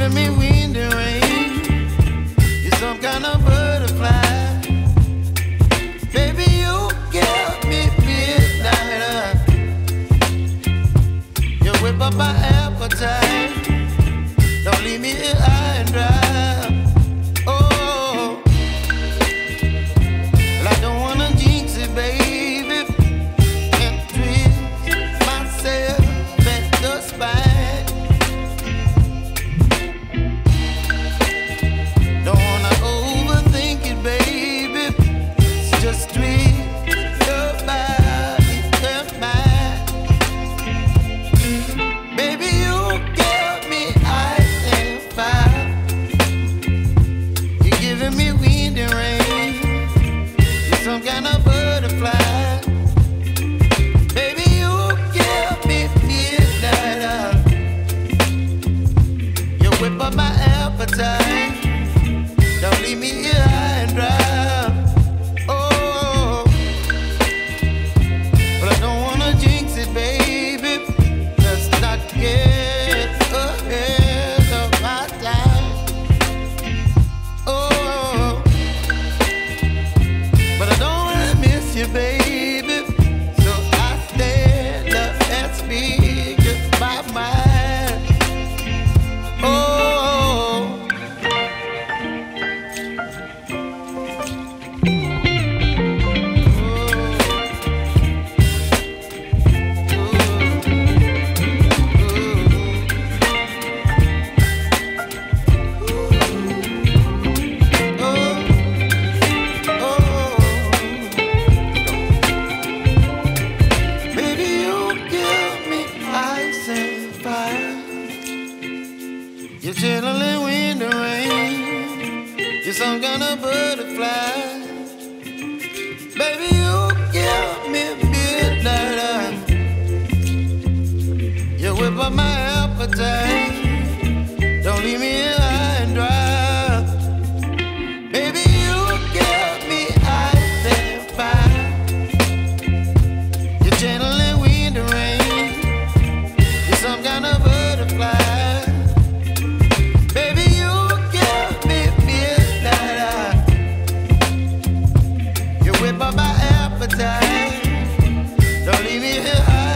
giving me wind and rain. You're some kind of butterfly. Baby, you give me midnight. You whip up my appetite. Don't leave me here high and dry. Oh, well, I don't wanna jinx it, baby. Can't twist myself at the spine. Don't wanna overthink it, baby. It's just twist your body and mine. Baby, you give me ice and fire. You're giving me wind and rain. You're some kind of butterfly. Baby, you give me midnight. You whip up my appetite. Don't leave me here high and dry. Oh, but I don't wanna jinx it, baby. Let's not get ahead of my time. Oh, but I don't wanna miss you, baby. So I stand up and speak my mind. Oh. You're chilling wind and rain. You're some kind of butterfly. Baby, you give me midnight. You whip up my appetite. Don't leave me here high and dry. Baby, you give me ice and fire. You're channeling wind and rain. You're some kind of butterfly. Whip up my appetite. Don't leave me here high.